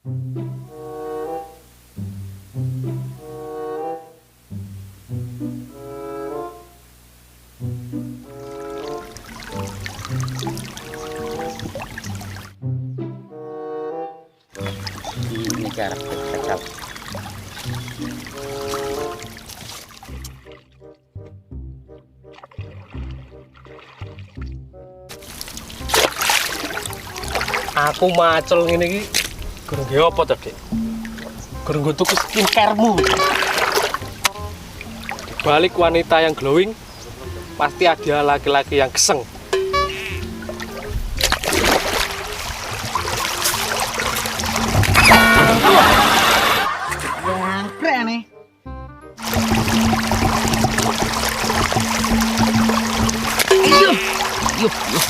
Ini cara kecap. Aku macul ngene iki gurung ge apa to, Dik? Gurung tuku skincare-mu. Di balik wanita yang glowing pasti ada laki-laki yang geseng. Angkrek nih. Yuk, yuk, yuk.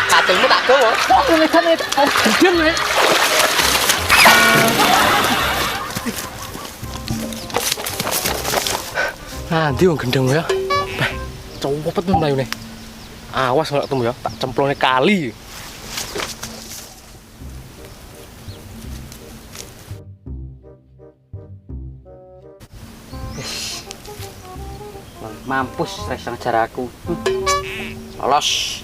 Katilmu tak gowo. Kok ngene gendeng nih. Nanti wong gendeng ya. Beh, cepet mlayune. Awas nek ketemu ya, tak cemplone kali. Mampus resa ngejar aku. Lolos.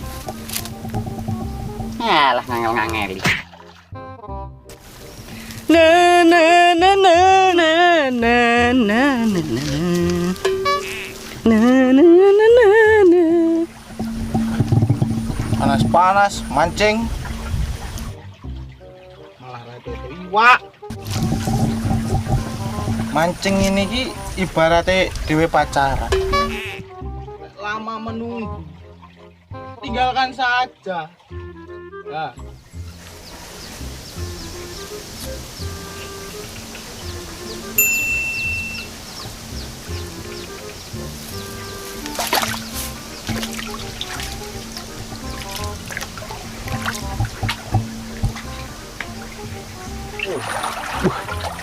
Alah ngangel-ngangeli. Na na na na na na na na na na. Panas-panas mancing malah rada iwak. Mancing ini ki ibaratnya dewe pacaran. Lama menunggu, tinggalkan saja. Nah.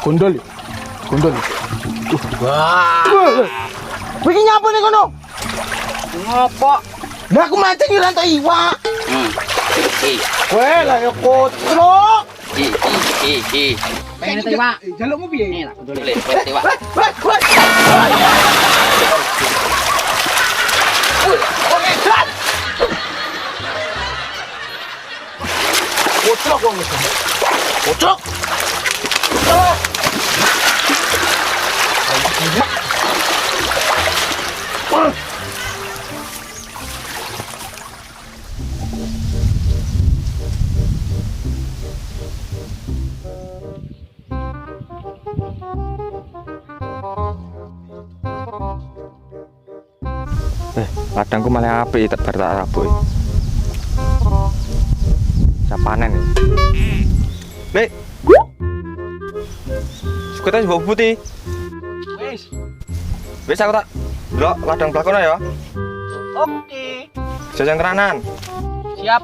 Gondol. Wah. Bikin nyapa nih kono? Ngapa? Lah aku mancing di lantai iwak. Weh lah ya kotrok. Pengen itu iwak. Jalukmu piye? Ini lah, boleh iwak. Oke, dan. Kotrok kok gitu. Kotrok. Ladangku malah apik tak bar tak rabuh. Bisa panen nih. Nek. Sukete mbok putih. Wis. Wis aku tak ndelok ladang blakono ya. Oke. Jajan tenanan. Siap.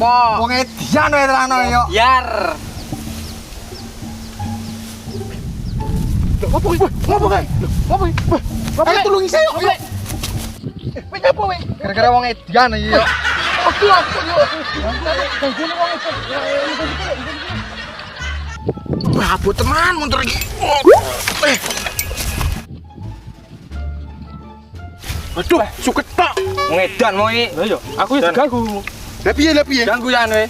Apa? Wong edian wae terano yo. Biar. Ngopo iki? Ngopo kae? Ngopo iki? Ayo tulungi saya. Wis apa weh? Gara-gara wong edian iki yo. Aku yo. Gangguane wong edian. Babu teman mundur iki. Aduh, suket tok. Ngedan mau iki. Lah yo, aku ya diganggu. Lah piye? Ganggu ya we.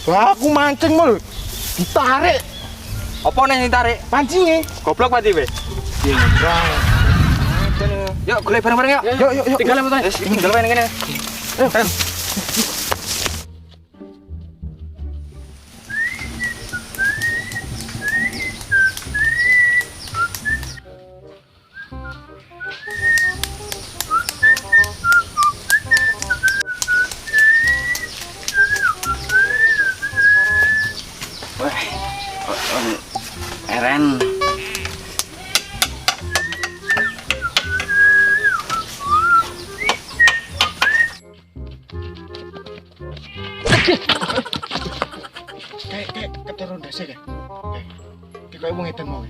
Lah aku mancing mul. Ditarik Apa nih ditarik? pancinge. Goblok pati we. Yuk, golek bareng-bareng yuk. Yuk. Tinggal apa Wis tinggal wae ngene. Ayo. Eren. Kayak keturun dasi kayak. Kayak wong edan mau.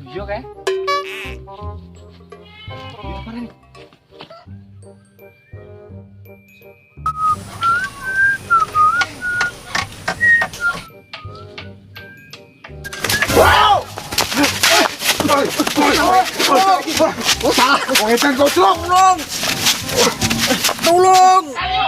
Iya kae. Oh salah, wong edan goblok, tolong. Tolong. Ayo,